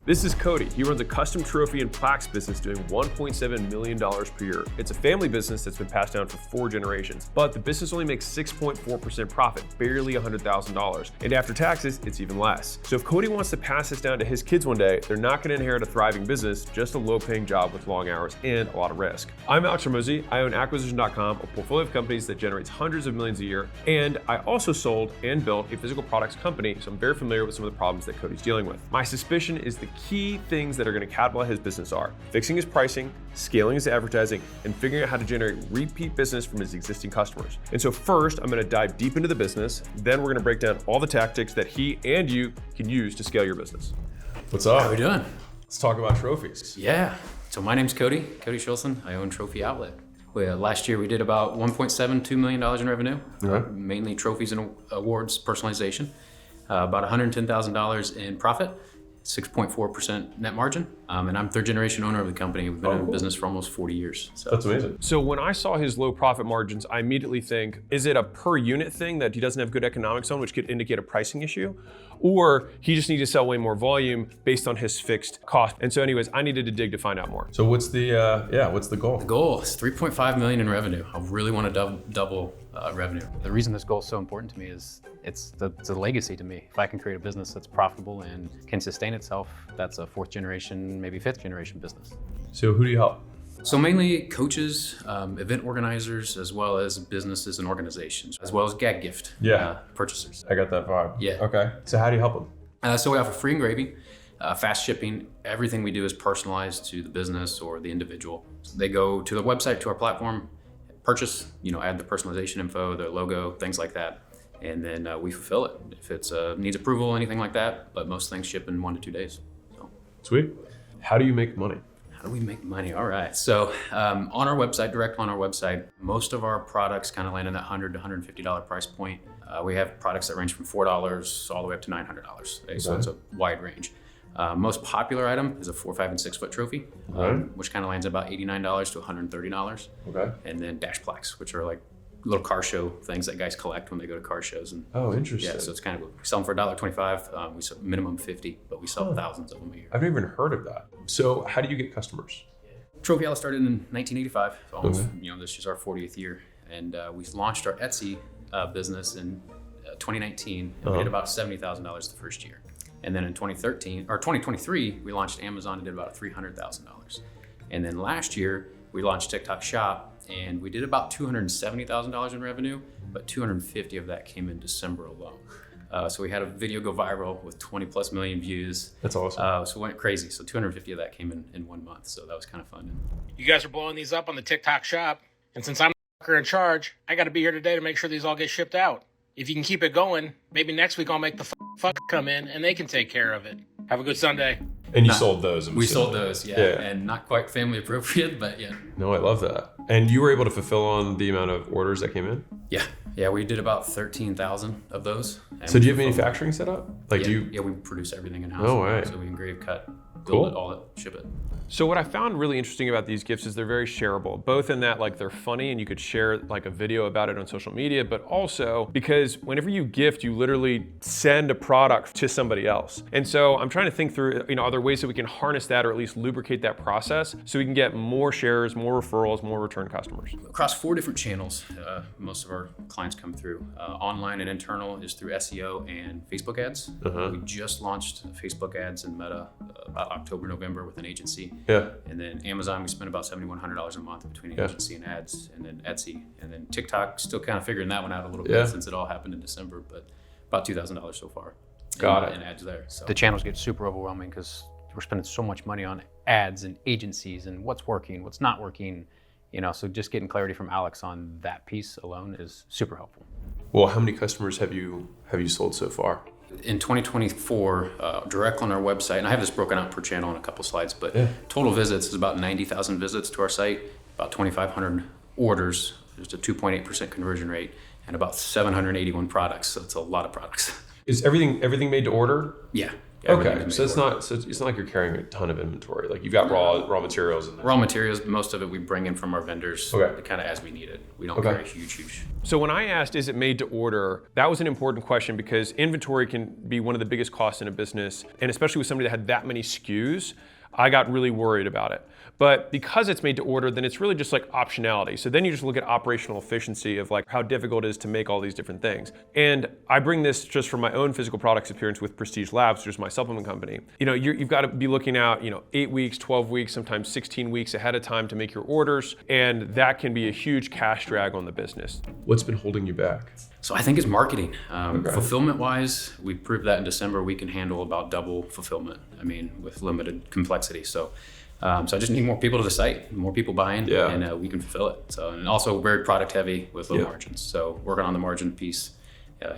This is Cody. He runs a custom trophy and plaques business doing $1.7 million per year. It's a family business that's been passed down for 4 generations, but the business only makes 6.4% profit, barely $100,000. And after taxes, it's even less. So if Cody wants to pass this down to his kids one day, they're not going to inherit a thriving business, just a low-paying job with long hours and a lot of risk. I'm Alex Ramosi. I own Acquisition.com, a portfolio of companies that generates hundreds of millions a year. And I also sold and built a physical products company, so I'm very familiar with some of the problems that Cody's dealing with. My suspicion is the key things that are going to catapult his business are fixing his pricing, scaling his advertising, and figuring out how to generate repeat business from his existing customers. And so first, I'm going to dive deep into the business. Then we're going to break down all the tactics that he and you can use to scale your business. What's up? How are we doing? Let's talk about trophies. Yeah. So my name's Cody Schulson. I own Trophy Outlet. Last year we did about $1.72 million in revenue, mainly trophies and awards, personalization, about $110,000 in profit, 6.4% net margin. And I'm third generation owner of the company. We've been in business for almost 40 years. So. That's amazing. So when I saw his low profit margins, I immediately think, is it a per unit thing that he doesn't have good economics on, which could indicate a pricing issue? Or he just needs to sell way more volume based on his fixed cost. And so anyways, I needed to dig to find out more. So what's the goal? The goal is 3.5 million in revenue. I really want to double revenue. The reason this goal is so important to me is it's a legacy to me. If I can create a business that's profitable and can sustain itself, that's a 4th generation, maybe 5th generation business. So who do you help? So mainly coaches, event organizers, as well as businesses and organizations, as well as gag gift purchasers. I got that vibe. Yeah. Okay. So how do you help them? So we offer free engraving, fast shipping. Everything we do is personalized to the business or the individual. So they go to the website, to our platform, purchase, add the personalization info, their logo, things like that. And then we fulfill it. If it's needs approval, anything like that, but most things ship in 1 to 2 days. So. Sweet. How do you make money? How do we make money? All right. So on our website, direct on our website, most of our products kind of land in that $100 to $150 price point. We have products that range from $4 all the way up to $900. Okay? So it's a wide range. Most popular item is a 4, 5, and 6 foot trophy, which kind of lands at about $89 to $130. Okay. And then dash plaques, which are like little car show things that guys collect when they go to car shows. And interesting. Yeah, so it's kind of, we sell them for $1.25. We sell minimum 50, but we sell thousands of them a year. I've never even heard of that. So how do you get customers? Trophy Outlet started in 1985. So almost, this is our 40th year. And we launched our Etsy business in 2019. And we did about $70,000 the first year. And then in 2023, we launched Amazon and did about $300,000. And then last year, we launched TikTok Shop, and we did about $270,000 in revenue, but 250 of that came in December alone. So we had a video go viral with 20 plus million views. That's awesome. So it went crazy. So 250 of that came in 1 month. So that was kind of fun. You guys are blowing these up on the TikTok Shop. And since I'm the fucker in charge, I got to be here today to make sure these all get shipped out. If you can keep it going, maybe next week I'll make the fuck come in and they can take care of it. Have a good Sunday. And you sold those? We sold those, yeah. And not quite family appropriate, but yeah. No, I love that. And you were able to fulfill on the amount of orders that came in? Yeah, we did about 13,000 of those. So do you have manufacturing set up? Yeah, we produce everything in-house. Oh, right. So we engrave, cut, build it, all it, ship it. So what I found really interesting about these gifts is they're very shareable, both in that they're funny and you could share a video about it on social media, but also because whenever you gift, you literally send a product to somebody else. And so I'm trying to think through, are there ways that we can harness that or at least lubricate that process so we can get more shares, more referrals, more return customers? Across 4 different channels, most of our clients come through. Online and internal is through SEO and Facebook ads. We just launched Facebook ads in Meta about October, November with an agency. Yeah. And then Amazon, we spend about $7,100 a month between agency and ads, and then Etsy, and then TikTok, still kind of figuring that one out a little bit since it all happened in December, but about $2,000 so far. Got it. And ads there. So the channels get super overwhelming because we're spending so much money on ads and agencies and what's working, what's not working, so just getting clarity from Alex on that piece alone is super helpful. Well, how many customers have you sold so far? In 2024, direct on our website, and I have this broken out per channel in a couple slides, but total visits is about 90,000 visits to our site, about 2,500 orders, there's a 2.8% conversion rate, and about 781 products, so it's a lot of products. Is everything made to order? Yeah. Everything's Okay, made so it's to order. not it's not like you're carrying a ton of inventory. Like you've got raw materials in there. Raw materials, most of it we bring in from our vendors, Okay. kind of as we need it. We don't Okay. carry huge. So when I asked, is it made to order, that was an important question because inventory can be one of the biggest costs in a business. And especially with somebody that had that many SKUs, I got really worried about it. But because it's made to order, then it's really just like optionality. So then you just look at operational efficiency of like how difficult it is to make all these different things. And I bring this just from my own physical products experience with Prestige Labs, which is my supplement company. You know, you've got to be looking out, 8 weeks, 12 weeks, sometimes 16 weeks ahead of time to make your orders. And that can be a huge cash drag on the business. What's been holding you back? So I think it's marketing. Fulfillment wise, we proved that in December we can handle about double fulfillment. I mean, with limited complexity. So I just need more people to the site, more people buying, and we can fulfill it. So, and also very product heavy with low margins. So working on the margin piece,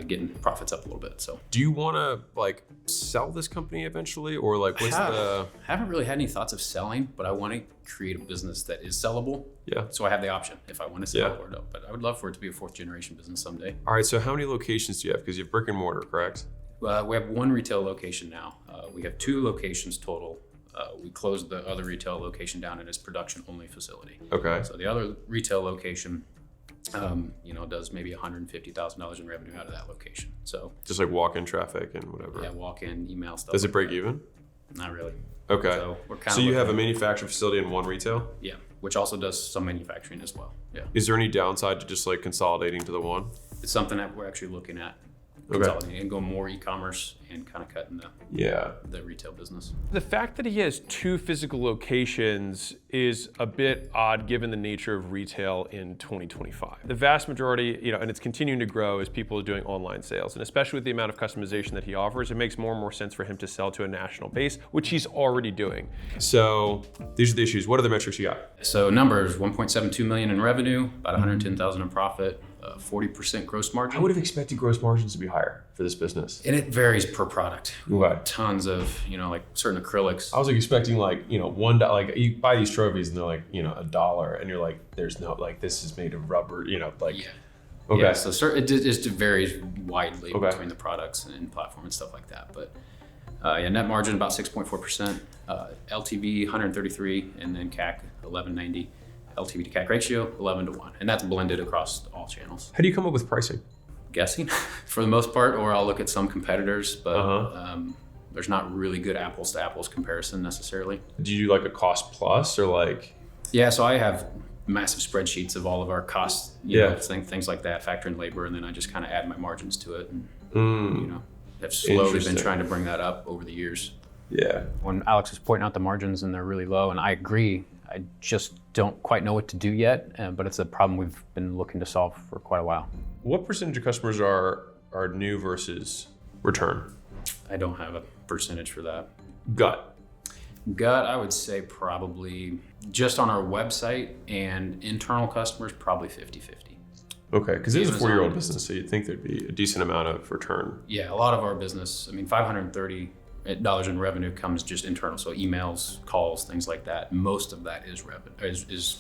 getting profits up a little bit. So do you want to like sell this company eventually, or like what's I haven't really had any thoughts of selling, but I want to create a business that is sellable. Yeah. So I have the option if I want to sell or no. But I would love for it to be a 4th generation business someday. All right. So how many locations do you have? Because you have brick and mortar, correct? We have 1 retail location now. We have 2 locations total. We closed the other retail location down in its production only facility. Okay. So the other retail location, does maybe $150,000 in revenue out of that location. So just like walk-in traffic and whatever. yeah, walk-in, email stuff. Does it like break that. even? Not really. Okay. So we're kind So of you have a manufacturing facility and 1 retail? Yeah, which also does some manufacturing as well. Yeah. Is there any downside to just like consolidating to the 1? It's something that we're actually looking at. Consolidating and going more e-commerce and kind of cutting the retail business. The fact that he has 2 physical locations is a bit odd given the nature of retail in 2025. The vast majority, and it's continuing to grow as people are doing online sales. And especially with the amount of customization that he offers, it makes more and more sense for him to sell to a national base, which he's already doing. So these are the issues. What are the metrics you got? So numbers, 1.72 million in revenue, about 110,000 in profit. 40% gross margin. I would have expected gross margins to be higher for this business. And it varies per product. Okay. Tons of, like certain acrylics. I was expecting like, $1, like you buy these trophies and they're like, $1 and you're like, there's no, like this is made of rubber, like. Yeah. Okay. Yeah, so it just varies widely between the products and platform and stuff like that. But net margin about 6.4%, LTV 133, and then CAC 1190. LTV to CAC ratio 11-1, and that's blended across all channels. How do you come up with pricing? Guessing for the most part, or I'll look at some competitors, but there's not really good apples to apples comparison necessarily. Do you do like a cost plus or like? Yeah, so I have massive spreadsheets of all of our costs, things like that, factor in labor, and then I just kind of add my margins to it, and have slowly been trying to bring that up over the years. Yeah. When Alex is pointing out the margins and they're really low, and I agree, I just don't quite know what to do yet, but it's a problem we've been looking to solve for quite a while. What percentage of customers are new versus return? I don't have a percentage for that. Gut, I would say probably just on our website and internal customers, probably 50-50. Okay, because it is a Amazon. 4-year-old business, so you'd think there'd be a decent amount of return. Yeah, a lot of our business, $530 in revenue comes just internal, so emails, calls, things like that. Most of that is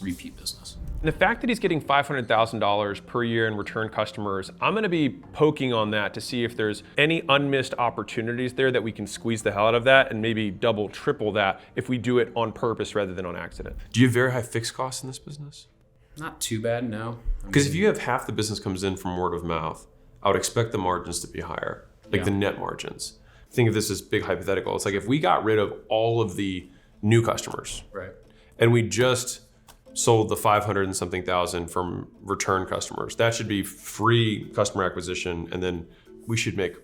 repeat business. And the fact that he's getting $500,000 per year in return customers, I'm going to be poking on that to see if there's any unmissed opportunities there that we can squeeze the hell out of that and maybe double, triple that if we do it on purpose rather than on accident. Do you have very high fixed costs in this business? Not too bad, no. Because if you have half the business comes in from word of mouth, I would expect the margins to be higher, like the net margins. Think of this as big hypothetical. It's like if we got rid of all of the new customers, right, and we just sold the 500 and something thousand from return customers, that should be free customer acquisition, and then we should make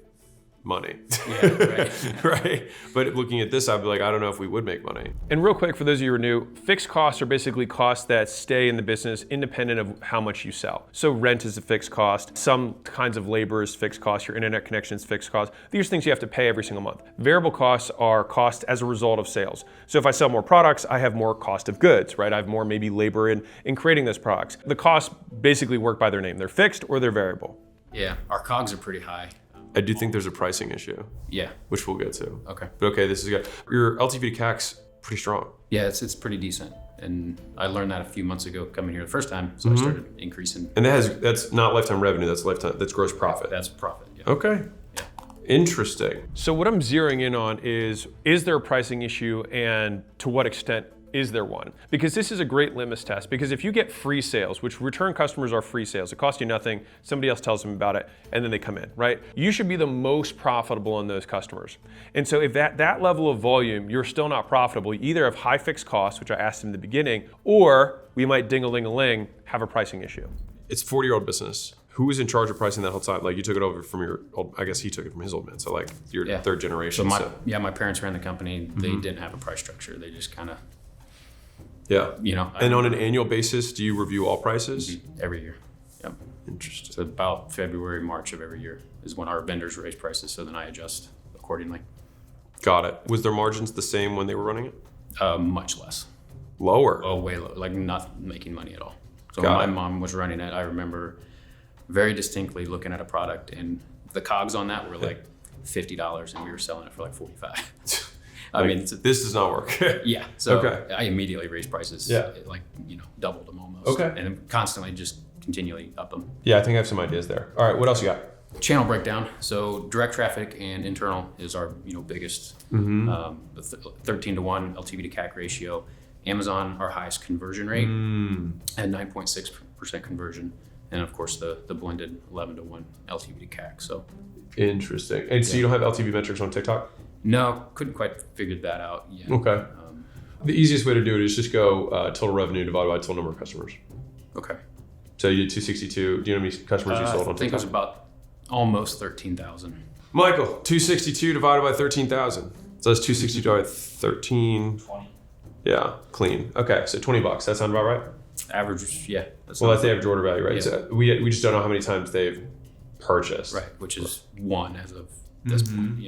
money. Yeah, right. Right? But looking at this, I'd be like, I don't know if we would make money. And real quick, for those of you who are new, fixed costs are basically costs that stay in the business independent of how much you sell. So rent is a fixed cost. Some kinds of labor is fixed cost. Your internet connection is fixed cost. These are things you have to pay every single month. Variable costs are costs as a result of sales. So if I sell more products, I have more cost of goods, right? I have more maybe labor in creating those products. The costs basically work by their name. They're fixed or they're variable. Yeah, our COGS are pretty high. I do think there's a pricing issue. Yeah. Which we'll get to. Okay. But okay, this is good. Your LTV to CAC's pretty strong. Yeah, it's pretty decent. And I learned that a few months ago coming here the first time, so I started increasing. And that's not lifetime revenue, that's gross profit. That's profit, yeah. Okay. Yeah. Interesting. So what I'm zeroing in on is there a pricing issue, and to what extent is there one? Because this is a great litmus test, because if you get free sales, which return customers are free sales, it costs you nothing, somebody else tells them about it, and then they come in, right? You should be the most profitable on those customers. And so if that level of volume, you're still not profitable, you either have high fixed costs, which I asked in the beginning, or we might ding-a-ling-a-ling, have a pricing issue. It's a 40-year-old business. Who was in charge of pricing that whole time? Like, you took it over from your old, I guess he took it from his old man. So like your third generation. So my parents ran the company. They didn't have a price structure. They just kind of, And on an annual basis, do you review all prices? Every year. Yep. Interesting. So about February, March of every year is when our vendors raise prices. So then I adjust accordingly. Got it. Was their margins the same when they were running it? Much less. Lower? Oh, way low. Like not making money at all. So Got when it. my mom was running it, I remember very distinctly looking at a product, and the cogs on that were like $50, and we were selling it for like $45. I mean, this does not work. Yeah. So Okay. I immediately raised prices. Yeah. Like, doubled them almost. Okay. And then constantly just continually up them. Yeah, I think I have some ideas there. All right, what else you got? Channel breakdown. So direct traffic and internal is our biggest. The 13 to 1 LTV to CAC ratio. Amazon, our highest conversion rate at 9.6% conversion. And of course the blended 11 to 1 LTV to CAC. So interesting. And so you don't have LTV metrics on TikTok? no, couldn't quite figure that out yet. Okay. The easiest way to do it is just go total revenue divided by total number of customers. Okay. So you did 262. Do you know how many customers you sold on I think it was TikTok? about almost 13,000. Michael, 262 divided by 13,000. So that's 262 divided by 13. 20. Yeah, clean. Okay, so $20. That sound about right? Average, yeah. That's the average order value, right? Yeah. So we just don't know how many times they've purchased. Right, which is one as of this point,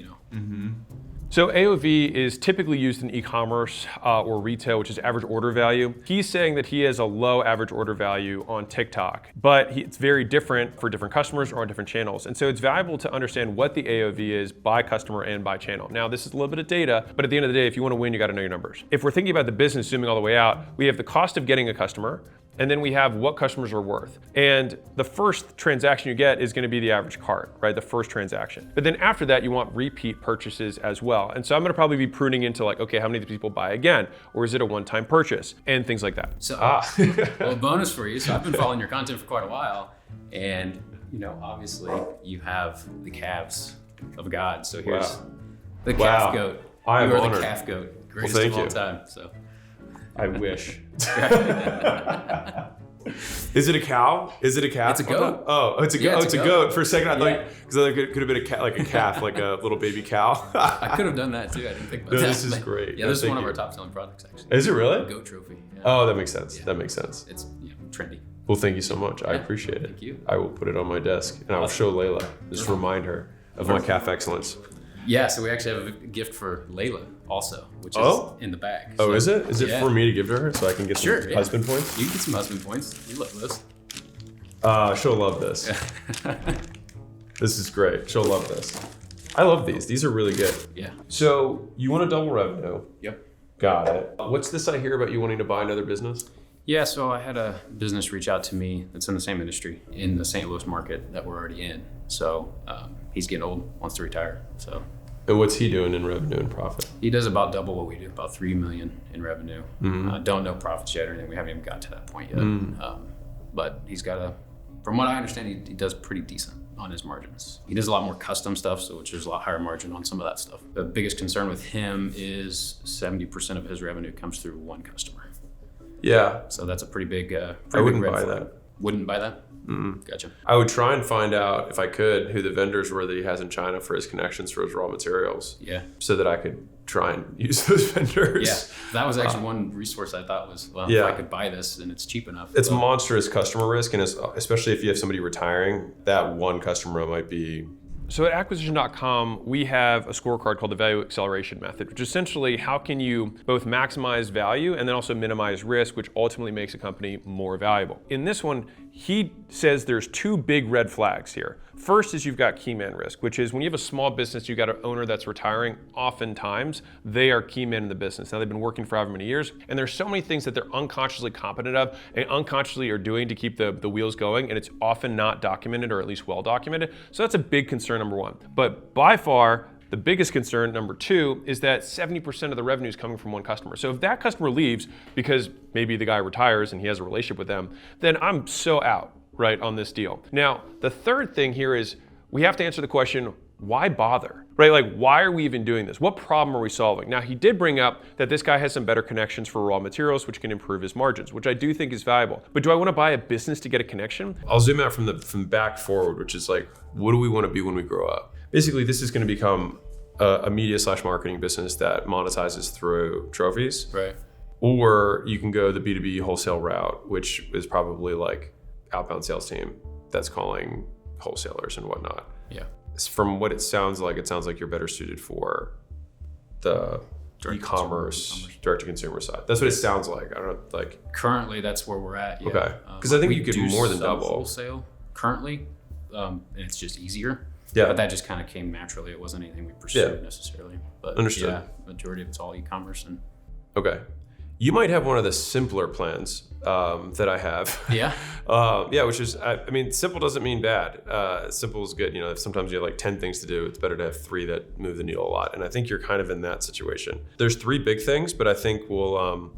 So AOV is typically used in e-commerce or retail, which is average order value. He's saying that he has a low average order value on TikTok, but it's very different for different customers or on different channels. And so it's valuable to understand what the AOV is by customer and by channel. Now, this is a little bit of data, but at the end of the day, if you want to win, you got to know your numbers. If we're thinking about the business zooming all the way out, we have the cost of getting a customer, and then we have what customers are worth. And the first transaction you get is gonna be the average cart, right? The first transaction. But then after that, you want repeat purchases as well. And so I'm gonna probably be pruning into like, okay, how many people buy again? Or is it a one-time purchase? And things like that. So, well, bonus for you. So I've been following your content for quite a while. And, obviously you have the calves of God. So here's the calf goat. I am you are honored. the calf goat. Greatest thank of all you. time. So. I wish. Is it a cow? Is it a calf? It's a goat. Oh, it's a goat. Yeah, Oh, it's it's a a goat. goat. For a second, I thought because it could have been like a calf, like a little baby cow. I could have done that too. I didn't think about No, that. this is great. Yeah, No, this is thank one of you. our top selling products actually. Is it really? Goat trophy. Yeah. Oh, that makes sense. Yeah. That makes sense. It's trendy. Well, thank you so much. I appreciate it. Thank you. I will put it on my desk and I will show Layla. Just remind her of my calf excellence. Yeah, so we actually have a gift for Layla also, which is in the bag. Oh, So, is it? Is it yeah. for me to give to her so I can get Sure, some yeah. husband points? You can get some husband points. You love this. She'll love this. This is great. She'll love this. I love these. These are really good. Yeah. So you want to double revenue. Yep. Got it. What's this I hear about you wanting to buy another business? Yeah, so I had a business reach out to me that's in the same industry in the St. Louis market that we're already in. So he's getting old, wants to retire. So And what's he doing in revenue and profit? he does about double what we do, about $3 million in revenue. Don't know profits yet or anything. We haven't even got to that point yet. But he's got from what I understand, he does pretty decent on his margins. He does a lot more custom stuff, so which is a lot higher margin on some of that stuff. The biggest concern with him is 70% of his revenue comes through one customer. Yeah. So that's a pretty big, I pretty wouldn't big red buy flag. that. Wouldn't buy that? Gotcha. I would try and find out, if I could, who the vendors were that he has in China for his connections for his raw materials. Yeah. So that I could try and use those vendors. Yeah. That was actually one resource I thought was, well, Yeah. if I could buy this and it's cheap enough. It's but- monstrous customer risk, and especially if you have somebody retiring, that one customer might be. So at acquisition.com, we have a scorecard called the value acceleration method, which is essentially how can you both maximize value and then also minimize risk, which ultimately makes a company more valuable. In this one, he says there's two big red flags here. First is you've got key man risk, which is when you have a small business, you've got an owner that's retiring, oftentimes they are key men in the business. Now they've been working for however many years, and there's so many things that they're unconsciously competent of and unconsciously are doing to keep the wheels going, and it's often not documented or at least well documented. So that's a big concern, number one. But by far, the biggest concern, number two, is that 70% of the revenue is coming from one customer. So if that customer leaves because maybe the guy retires and he has a relationship with them, then I'm so out, right, on this deal. Now, the third thing here is we have to answer the question, why bother? Right, like why are we even doing this? What problem are we solving? Now, he did bring up that this guy has some better connections for raw materials, which can improve his margins, which I do think is valuable. But do I want to buy a business to get a connection? I'll zoom out from the back forward, which is like, what do we want to be when we grow up? Basically, this is going to become a media/marketing business that monetizes through trophies. Right. Or you can go the B2B wholesale route, which is probably like outbound sales team that's calling wholesalers and whatnot. Yeah. From what it sounds like you're better suited for the e-commerce, direct-to-consumer side. That's what it sounds like. I don't know, like currently that's where we're at. Yeah. Okay. Because I think you could more than double wholesale currently, and it's just easier. Yeah. But that just kind of came naturally. It wasn't anything we pursued necessarily. But understood. Yeah, majority of it's all e-commerce and. Okay. You might have one of the simpler plans that I have. Yeah. Yeah, which is, I mean, simple doesn't mean bad. Simple is good. You know, if sometimes you have like 10 things to do, it's better to have 3 that move the needle a lot. And I think you're kind of in that situation. There's 3 big things, but I think we'll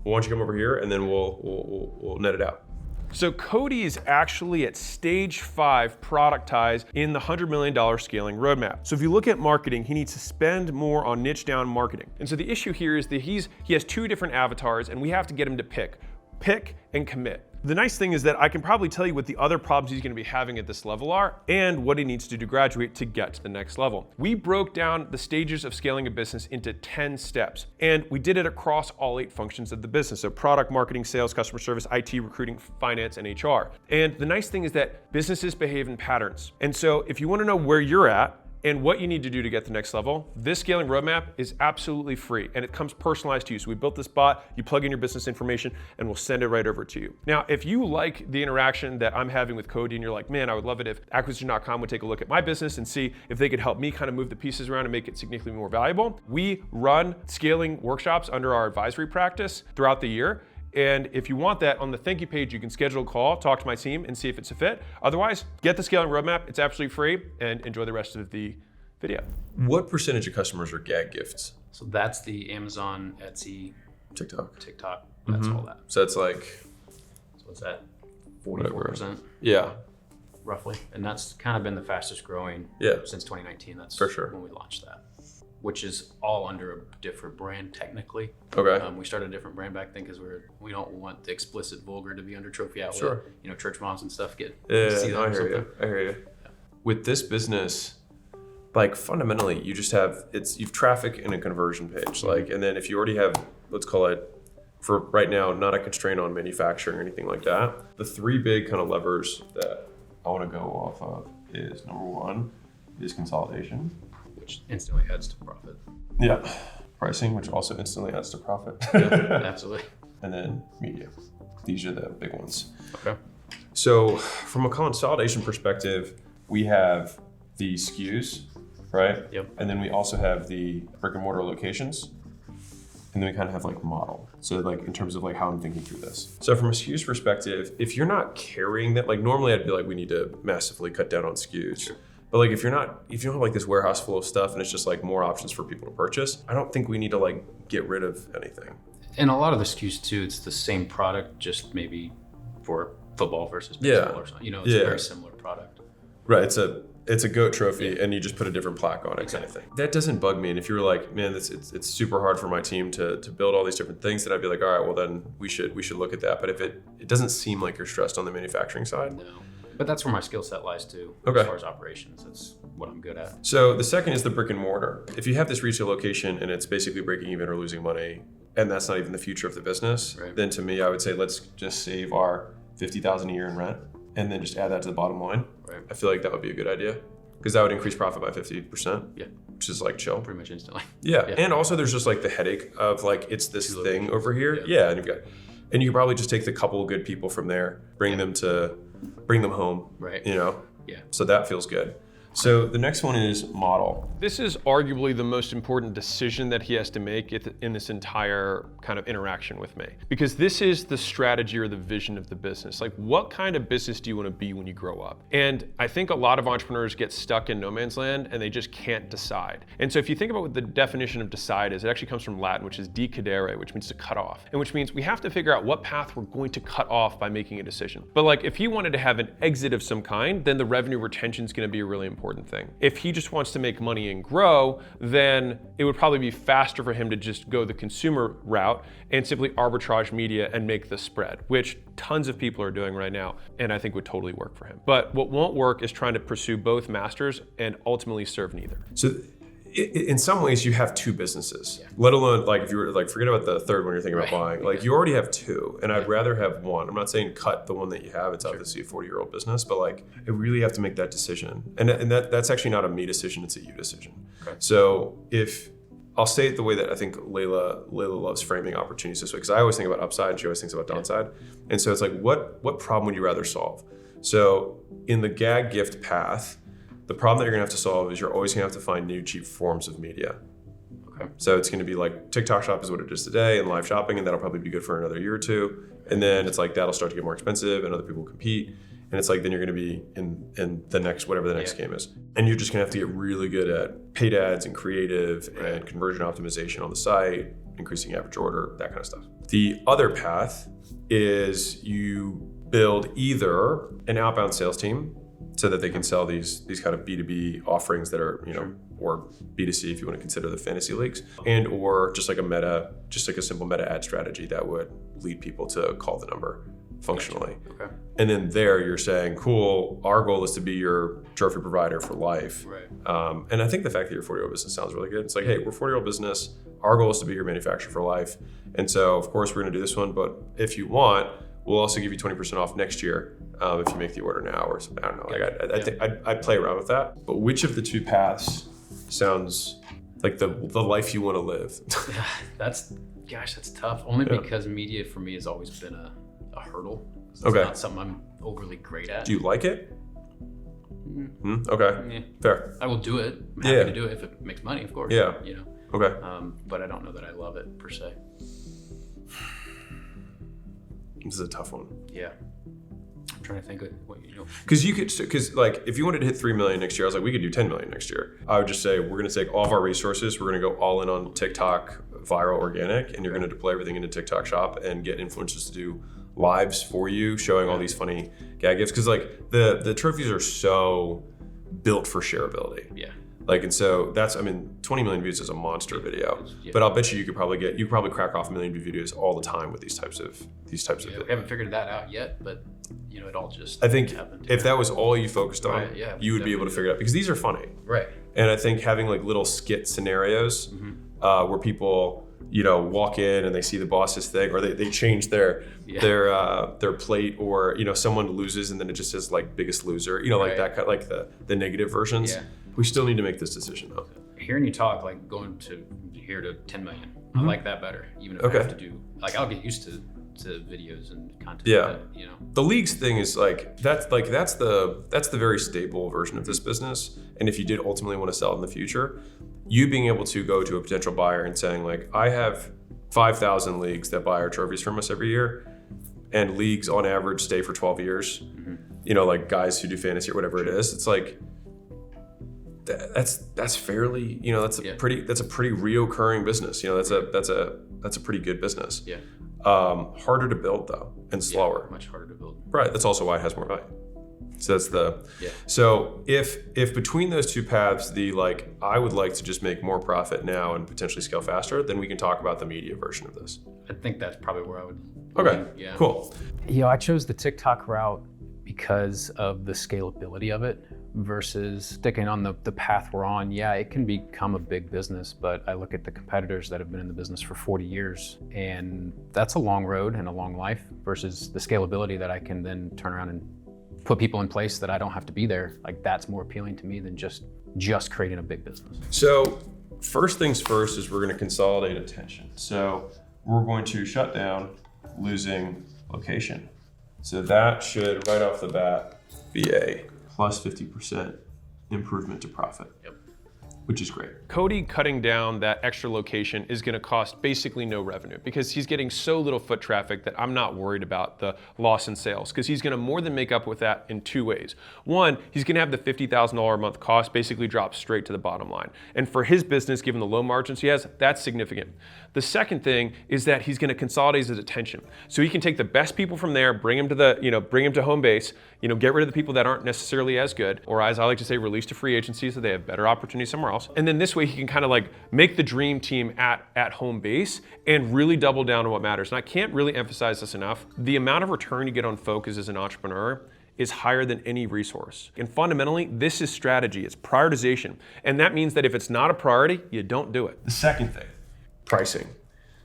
why don't you come over here and then we'll net it out. So Cody is actually at stage 5 productized in the $100 million scaling roadmap. So if you look at marketing, he needs to spend more on niche down marketing. And so the issue here is that he has 2 different avatars and we have to get him to pick and commit. The nice thing is that I can probably tell you what the other problems he's going to be having at this level are and what he needs to do to graduate to get to the next level. We broke down the stages of scaling a business into 10 steps, and we did it across all 8 functions of the business. So product, marketing, sales, customer service, IT, recruiting, finance, and HR. And the nice thing is that businesses behave in patterns. And so if you want to know where you're at, and what you need to do to get to the next level, this scaling roadmap is absolutely free and it comes personalized to you. So we built this bot, you plug in your business information and we'll send it right over to you. Now, if you like the interaction that I'm having with Cody and you're like, man, I would love it if acquisition.com would take a look at my business and see if they could help me kind of move the pieces around and make it significantly more valuable. We run scaling workshops under our advisory practice throughout the year. And if you want that, on the thank you page, you can schedule a call, talk to my team, and see if it's a fit. Otherwise, get the scaling roadmap. It's absolutely free, and enjoy the rest of the video. What percentage of customers are gag gifts? So that's the Amazon, Etsy, TikTok. That's all that. So it's like, so what's that? 44%. Yeah. Roughly. And that's kind of been the fastest growing since 2019. That's for sure when we launched that, which is all under a different brand technically. Okay. We started a different brand back then because we don't want the explicit vulgar to be under Trophy Outlet. Sure. You know, church moms and stuff get see that. I hear you. Yeah. With this business, like fundamentally, you just have you've traffic and a conversion page. Like, and then if you already have, let's call it, for right now, not a constraint on manufacturing or anything like that. The 3 big kind of levers that I want to go off of is number 1 is consolidation, which instantly adds to profit. Yeah. Pricing, which also instantly adds to profit. Yeah, absolutely. And then media. These are the big ones. Okay. So from a consolidation perspective, we have the SKUs, right? Yep. And then we also have the brick and mortar locations. And then we kind of have like model. So like in terms of like how I'm thinking through this. So from a SKUs perspective, if you're not carrying that, like normally I'd be like, we need to massively cut down on SKUs. Sure. But like if you don't have like this warehouse full of stuff and it's just like more options for people to purchase, I don't think we need to like get rid of anything. And a lot of the SKUs too, it's the same product, just maybe for football versus baseball or something. You know, it's a very similar product. Right. It's a GOAT trophy and you just put a different plaque on it kind of thing. That doesn't bug me. And if you were like, man, it's super hard for my team to build all these different things, then I'd be like, all right, well then we should look at that. But if it doesn't seem like you're stressed on the manufacturing side. No. But that's where my skill set lies too, as far as operations. That's what I'm good at. So the second is the brick and mortar. If you have this retail location and it's basically breaking even or losing money, and that's not even the future of the business, then to me, I would say let's just save our $50,000 a year in rent and then just add that to the bottom line. Right. I feel like that would be a good idea because that would increase profit by 50%. Yeah. Which is like chill. Pretty much instantly. Yeah. And also there's just like the headache of like, it's this thing over here. Yeah. And you can probably just take the couple of good people from there, bring them to bring them home. Right. Yeah. So that feels good. So the next one is model. This is arguably the most important decision that he has to make in this entire kind of interaction with me. Because this is the strategy or the vision of the business. Like, what kind of business do you want to be when you grow up? And I think a lot of entrepreneurs get stuck in no man's land and they just can't decide. And so if you think about what the definition of decide is, it actually comes from Latin, which is decadere, which means to cut off. And which means we have to figure out what path we're going to cut off by making a decision. But like, if he wanted to have an exit of some kind, then the revenue retention is going to be a really important thing. If he just wants to make money and grow, then it would probably be faster for him to just go the consumer route and simply arbitrage media and make the spread, which tons of people are doing right now, and I think would totally work for him. But what won't work is trying to pursue both masters and ultimately serve neither. So in some ways you have two businesses, let alone like if you were like, forget about the third one you're thinking about buying, like you already have two, and I'd rather have one. I'm not saying cut the one that you have, it's obviously a 40-year-old business, but like I really have to make that decision. And that's actually not a me decision, it's a you decision. So if I'll say it the way that I think Layla loves framing opportunities this way, because I always think about upside and she always thinks about downside. And so it's like, what problem would you rather solve? So in the gag gift path, the problem that you're gonna have to solve is you're always gonna have to find new cheap forms of media. So it's gonna be like TikTok Shop is what it is today, and live shopping, and that'll probably be good for another year or two. And then it's like that'll start to get more expensive and other people compete. And it's like then you're gonna be in the next, whatever the next game is. And you're just gonna have to get really good at paid ads and creative and conversion optimization on the site, increasing average order, that kind of stuff. The other path is you build either an outbound sales team so that they can sell these kind of B2B offerings that are, or B2C if you want to consider the fantasy leagues, and or just like a simple meta ad strategy that would lead people to call the number functionally. And then there you're saying, cool, our goal is to be your trophy provider for life. And I think the fact that you're a 40-year-old business sounds really good. It's like, hey, we're a 40-year-old business. Our goal is to be your manufacturer for life. And so of course we're going to do this one, but if you want, we'll also give you 20% off next year if you make the order now, or something. I don't know. Like I think I'd play around with that. But which of the two paths sounds like the life you want to live? That's tough. Only because media for me has always been a hurdle. It's not something I'm overly great at. Do you like it? Okay. Fair. I will do it. I'm happy to do it if it makes money, of course. Okay. But I don't know that I love it per se. This is a tough one. I'm trying to think of what because like if you wanted to hit 3 million next year, I was like, we could do 10 million next year. I would just say we're going to take all of our resources, we're going to go all in on TikTok viral organic, and you're going to deploy everything into TikTok Shop and get influencers to do lives for you, showing all these funny gag gifts, because like the trophies are so built for shareability. Like, and so that's, 20 million views is a monster video, but I'll bet you could probably crack off 1 million view videos all the time with these types of videos. We haven't figured that out yet, but it all just I think happened. If that was all you focused on, you would be able to figure it out, because these are funny. And I think having like little skit scenarios where people, walk in and they see the boss's thing, or they change their plate, or, someone loses and then it just says like biggest loser, like that kind, like the negative versions. We still need to make this decision though. Hearing you talk, like going to here to 10 million, I like that better. Even if I have to do, like, I'll get used to videos and content. The leagues thing is that's the very stable version of this business. And if you did ultimately want to sell it in the future, you being able to go to a potential buyer and saying like, I have 5,000 leagues that buy our trophies from us every year, and leagues on average stay for 12 years. Like guys who do fantasy or whatever it is, it's like, that's fairly, that's a pretty reoccurring business. That's a pretty good business. Harder to build though, and slower. Much harder to build. Right. That's also why it has more value. So that's so if between those two paths, I would like to just make more profit now and potentially scale faster, then we can talk about the media version of this. I think that's probably where I would. Okay. Cool. I chose the TikTok route because of the scalability of it versus sticking on the path we're on. It can become a big business, but I look at the competitors that have been in the business for 40 years, and that's a long road and a long life versus the scalability that I can then turn around and put people in place that I don't have to be there. Like, that's more appealing to me than just creating a big business. So first things first is we're going to consolidate attention. So we're going to shut down losing location. So that should right off the bat VA plus 50% improvement to profit. Yep. Which is great. Cody cutting down that extra location is gonna cost basically no revenue because he's getting so little foot traffic that I'm not worried about the loss in sales because he's gonna more than make up with that in 2 ways. One, he's gonna have the $50,000 a month cost basically drop straight to the bottom line. And for his business, given the low margins he has, that's significant. The second thing is that he's gonna consolidate his attention. So he can take the best people from there, bring them to home base, get rid of the people that aren't necessarily as good, or as I like to say, release to free agency so they have better opportunities somewhere else. And then this way he can kind of like make the dream team at home base and really double down on what matters. And I can't really emphasize this enough. The amount of return you get on focus as an entrepreneur is higher than any resource. And fundamentally, this is strategy, it's prioritization. And that means that if it's not a priority, you don't do it. The second thing, pricing.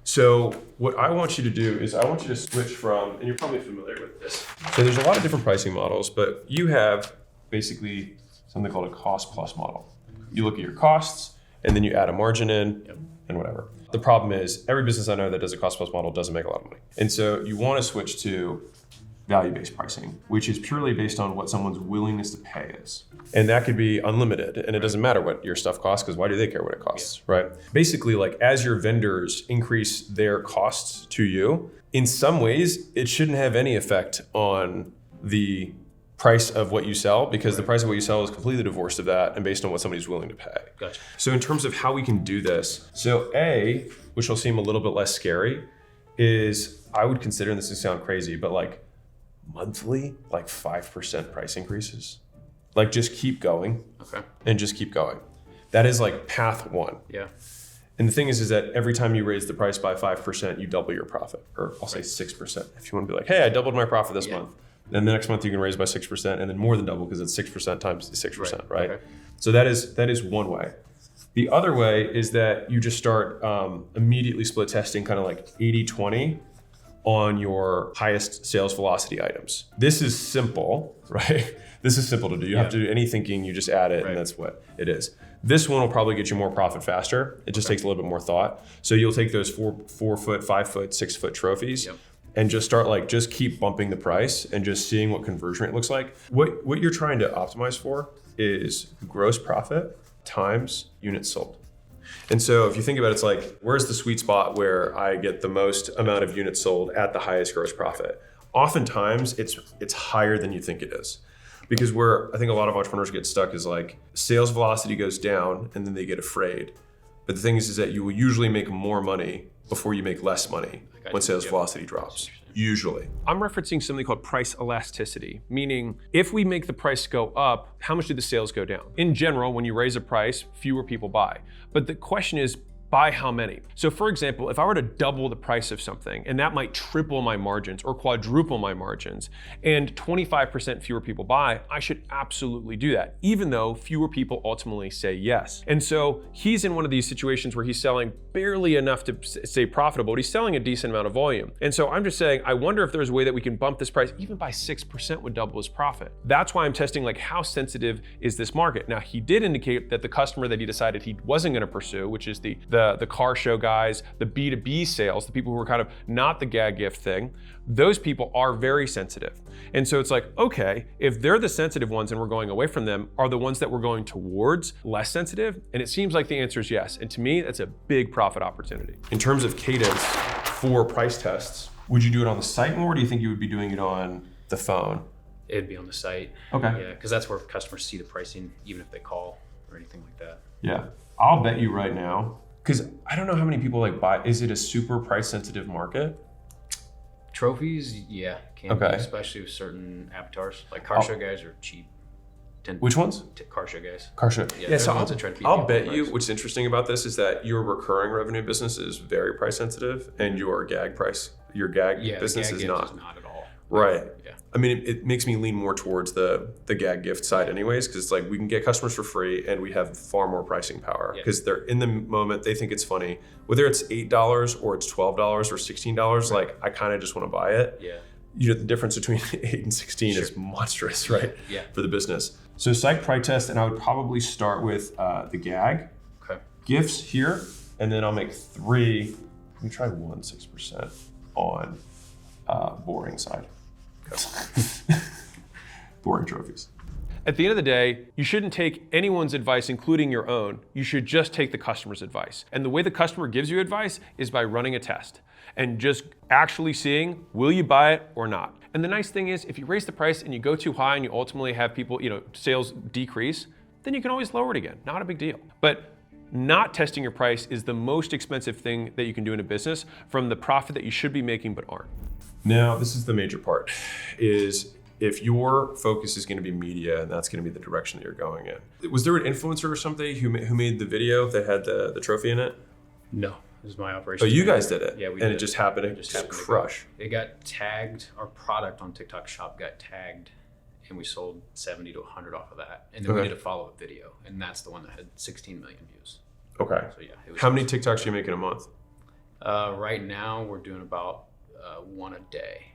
So what I want you to do is I want you to switch from, and you're probably familiar with this. So there's a lot of different pricing models, but you have basically something called a cost plus model. You look at your costs, and then you add a margin in, and whatever. The problem is every business I know that does a cost plus model doesn't make a lot of money. And so you want to switch to value-based pricing, which is purely based on what someone's willingness to pay is. And that could be unlimited, and it doesn't matter what your stuff costs, because why do they care what it costs, right? Basically, like as your vendors increase their costs to you, in some ways, it shouldn't have any effect on the price of what you sell, because the price of what you sell is completely divorced of that and based on what somebody's willing to pay. Gotcha. So in terms of how we can do this, so A, which will seem a little bit less scary, is I would consider, and this will sound crazy, but like monthly, like 5% price increases. Like just keep going. Okay. And just keep going. That is like path one. Yeah. And the thing is that every time you raise the price by 5%, you double your profit, or I'll say 6%. If you want to be like, hey, I doubled my profit this month. Then the next month you can raise by 6% and then more than double because it's 6% times 6%, right? Okay. So that is one way. The other way is that you just start immediately split testing kind of like 80-20 on your highest sales velocity items. This is simple, right? This is simple to do. You have to do any thinking, you just add it, and that's what it is. This one will probably get you more profit faster. It just takes a little bit more thought. So you'll take those 4 foot, 5 foot, 6 foot trophies and just start just keep bumping the price and just seeing what conversion rate looks like. What you're trying to optimize for is gross profit times units sold. And so if you think about it, it's like, where's the sweet spot where I get the most amount of units sold at the highest gross profit? Oftentimes it's higher than you think it is. Because where I think a lot of entrepreneurs get stuck is like sales velocity goes down and then they get afraid. But the thing is that you will usually make more money before you make less money when sales velocity drops. Usually. I'm referencing something called price elasticity, meaning if we make the price go up, how much do the sales go down? In general, when you raise a price, fewer people buy. But the question is, by how many? So for example, if I were to double the price of something, and that might triple my margins or quadruple my margins, and 25% fewer people buy, I should absolutely do that, even though fewer people ultimately say yes. And so he's in one of these situations where he's selling barely enough to stay profitable, but he's selling a decent amount of volume. And so I'm just saying, I wonder if there's a way that we can bump this price even by 6% would double his profit. That's why I'm testing like how sensitive is this market. Now he did indicate that the customer that he decided he wasn't gonna pursue, which is the car show guys, the B2B sales, the people who are kind of not the gag gift thing, those people are very sensitive. And so it's like, okay, if they're the sensitive ones and we're going away from them, are the ones that we're going towards less sensitive? And it seems like the answer is yes. And to me, that's a big profit opportunity. In terms of cadence for price tests, would you do it on the site more, or do you think you would be doing it on the phone? It'd be on the site. Okay. Yeah, because that's where customers see the pricing, even if they call or anything like that. Yeah. I'll bet you right now, because I don't know how many people like buy. Is it a super price sensitive market? Trophies, yeah, can be, especially with certain avatars. Like car show guys are cheap. Which ones? Car show guys. Car show. Yeah, so I'll bet you what's interesting about this is that your recurring revenue business is very price sensitive, and your gag business is not. Not at all. Right. Yeah. I mean, it makes me lean more towards the gag gift side anyways, because it's like we can get customers for free and we have far more pricing power because they're in the moment, they think it's funny. Whether it's $8 or it's $12 or $16, like I kind of just want to buy it. Yeah. The difference between 8 and 16 is monstrous, right? Yeah. For the business. So site price test, and I would probably start with the gag. Okay. Gifts here, and then I'll make 3, let me try 6% on boring side. Boring trophies. At the end of the day, you shouldn't take anyone's advice, including your own. You should just take the customer's advice. And the way the customer gives you advice is by running a test and just actually seeing, will you buy it or not? And the nice thing is, if you raise the price and you go too high and you ultimately have people, sales decrease, then you can always lower it again. Not a big deal. But not testing your price is the most expensive thing that you can do in a business from the profit that you should be making but aren't. Now, this is the major part, is if your focus is going to be media and that's going to be the direction that you're going in. Was there an influencer or something who made the video that had the trophy in it? No, it was my operation. Oh, you guys did it? Yeah, we did. did. And it just happened to just crush. It got tagged, our product on TikTok shop got tagged, and we sold 70 to 100 off of that. And then we did a follow-up video, and that's the one that had 16 million views. Okay. So yeah. It was How many TikToks do you make in a month? Right now, we're doing about 1 a day,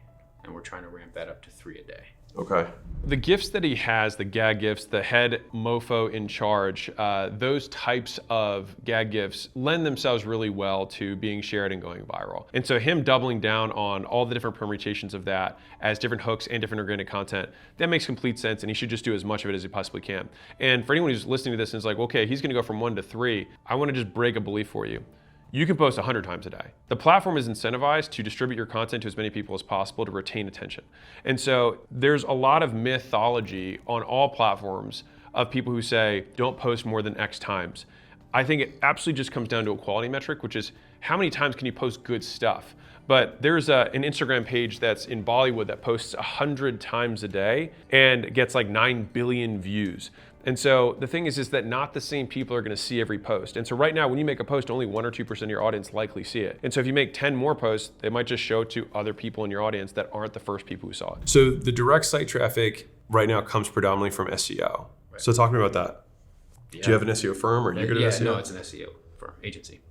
and we're trying to ramp that up to 3 a day. Okay. The gifts that he has, the gag gifts, the head mofo in charge, those types of gag gifts lend themselves really well to being shared and going viral. And so him doubling down on all the different permutations of that as different hooks and different organic content, that makes complete sense, and he should just do as much of it as he possibly can. And for anyone who's listening to this and is like, okay, he's gonna go from 1 to 3, I wanna just break a belief for you. You can post 100 times a day. The platform is incentivized to distribute your content to as many people as possible to retain attention. And so there's a lot of mythology on all platforms of people who say, don't post more than X times. I think it absolutely just comes down to a quality metric, which is how many times can you post good stuff? But there's an Instagram page that's in Bollywood that posts 100 times a day and gets like 9 billion views. And so the thing is that not the same people are going to see every post. And so right now, when you make a post, only 1 or 2% of your audience likely see it. And so if you make 10 more posts, they might just show to other people in your audience that aren't the first people who saw it. So the direct site traffic right now comes predominantly from SEO. Right. So talk to me about that. Yeah. Do you have an SEO firm or are you good at SEO? No, it's an SEO firm, agency.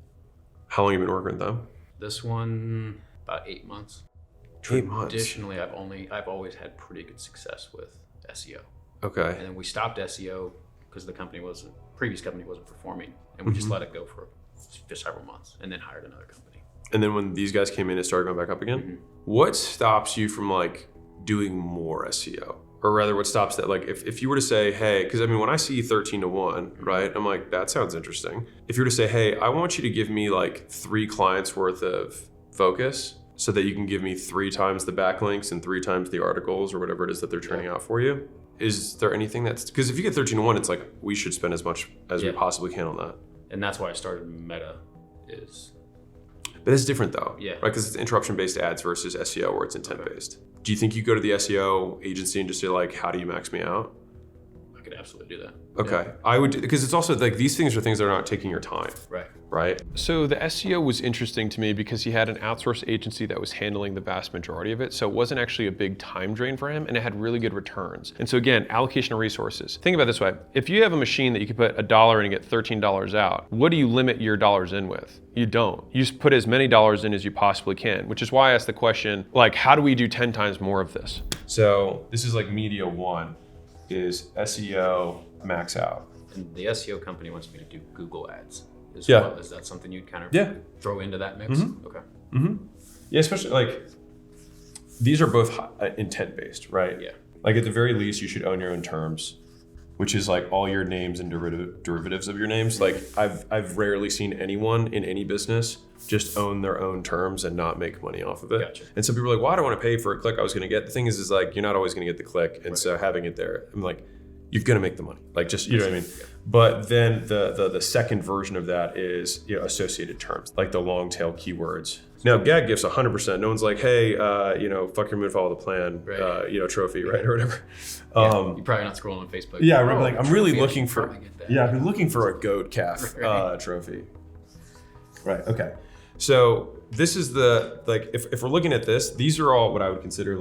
How long have you been working with them? This one, about 8 months. 8 months. Traditionally, I've always had pretty good success with SEO. Okay. And then we stopped SEO because the previous company wasn't performing, and we just let it go for several months, and then hired another company. And then when these guys came in, it started going back up again. Mm-hmm. What stops you from doing more SEO, or rather, what stops that? If you were to say, hey, because when I see 13 to 1, right? I'm like, that sounds interesting. If you were to say, hey, I want you to give me 3 clients worth of focus, so that you can give me 3 times the backlinks and 3 times the articles or whatever it is that they're turning out for you. Is there anything that's, because if you get 13 to 1, it's like, we should spend as much as we possibly can on that. And that's why I started Meta But it's different though, yeah. Right? Because it's interruption-based ads versus SEO where it's intent-based. Okay. Do you think you go to the SEO agency and just say how do you max me out? I could absolutely do that. Okay, yeah. I would, because it's also these things are things that are not taking your time. Right? So the SEO was interesting to me because he had an outsourced agency that was handling the vast majority of it. So it wasn't actually a big time drain for him, and it had really good returns. And so again, allocation of resources. Think about it this way. If you have a machine that you could put $1 in and get $13 out, what do you limit your dollars in with? You don't. You just put as many dollars in as you possibly can, which is why I asked the question, how do we do 10 times more of this? So this is media 1 is SEO max out. And the SEO company wants me to do Google ads. Is that something you'd kind of throw into that mix? Mm-hmm. Okay. Mm-hmm. Yeah, especially these are both intent based, right? Yeah. At the very least, you should own your own terms, which is all your names and derivatives of your names. I've rarely seen anyone in any business just own their own terms and not make money off of it. Gotcha. And some people are like, well, I don't want to pay for a click I was going to get. The thing is you're not always going to get the click. And so having it there, I'm you've got to make the money. You know what I mean? Yeah. But then the second version of that is associated terms, the long tail keywords. Now gag gifts 100%. No one's like, hey, fuck your move, follow the plan, right. Trophy, right, or whatever. You're probably not scrolling on Facebook. Yeah, I'm really looking for. Yeah, I've been looking for a goat calf trophy. Right. Okay. So this is if we're looking at this, these are all what I would consider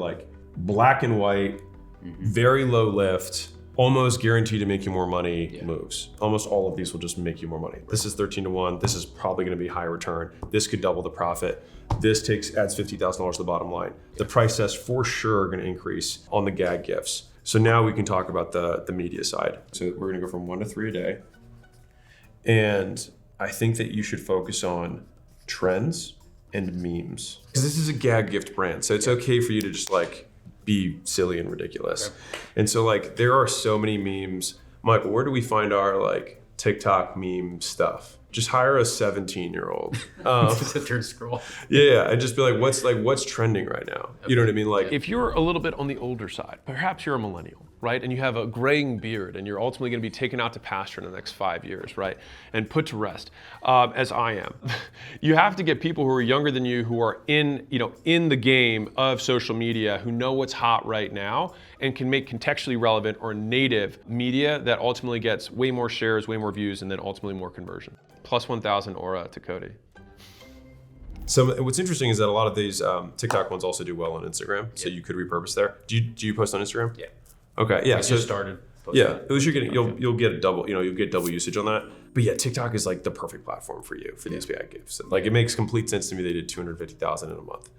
black and white, very low lift, almost guaranteed to make you more money moves. Almost all of these will just make you more money. This is 13 to 1. This is probably going to be high return. This could double the profit. This adds $50,000 to the bottom line. The price test for sure going to increase on the gag gifts. So now we can talk about the media side. So we're going to go from 1 to 3 a day. And I think that you should focus on trends and memes. Because this is a gag gift brand. So it's okay for you to just be silly and ridiculous. And so like there are so many memes. Michael, where do we find our like TikTok meme stuff? Just hire a 17-year-old. Sit there and scroll. Yeah, and just be like, what's trending right now? You know what I mean? Like, If you're a little bit on the older side, perhaps you're a millennial, right? And you have a graying beard and you're ultimately going to be taken out to pasture in the next 5 years, right? And put to rest, as I am. You have to get people who are younger than you, who are in the game of social media, who know what's hot right now and can make contextually relevant or native media that ultimately gets way more shares, way more views, and then ultimately more conversion. Plus 1,000 aura to Cody. so what's interesting is that a lot of these TikTok ones also do well on Instagram, so you could repurpose there. Do you post on Instagram? Yeah. Okay, yeah. I So just started. posting. yeah, at least you're getting you'll get a double you'll get double usage on that. But yeah, TikTok is like the perfect platform for you for these bad gifts. Like it makes complete sense to me. They did 250,000 in a month,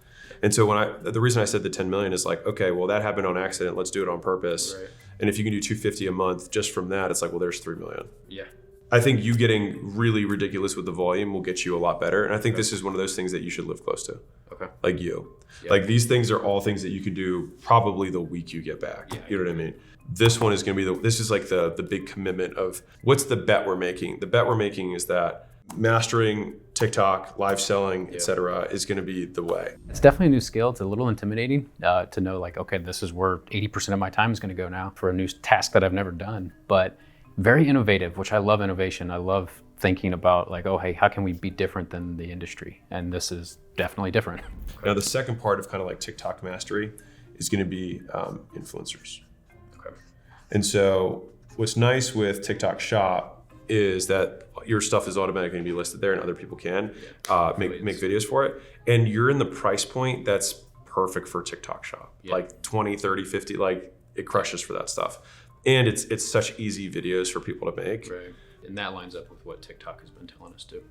and so the reason I said the 10 million is like, okay, well that happened on accident. Let's do it on purpose. Right. And if you can do 250 a month just from that, it's like, well, there's 3 million. Yeah. I think you getting really ridiculous with the volume will get you a lot better. And I think this is one of those things that you should live close to. Okay. Like you. Yeah. Like these things are all things that you can do probably the week you get back. Yeah, You know what I mean? This one is going to be this is like the big commitment of what's the bet we're making? The bet we're making is that mastering TikTok, live selling, et cetera, is going to be the way. It's definitely a new skill. It's a little intimidating to know like, okay, this is where 80% of my time is going to go now for a new task that I've never done. But very innovative, which I love innovation. I love thinking about like, oh, hey, how can we be different than the industry? And this is definitely different. Now, the second part of kind of like TikTok mastery is going to be influencers. Okay. And so what's nice with TikTok Shop is that your stuff is automatically going to be listed there and other people can make videos for it. And you're in the price point that's perfect for TikTok Shop. Yeah. Like 20, 30, 50, like it crushes for that stuff. And it's such easy videos for people to make. Right. And that lines up with what TikTok has been telling us to.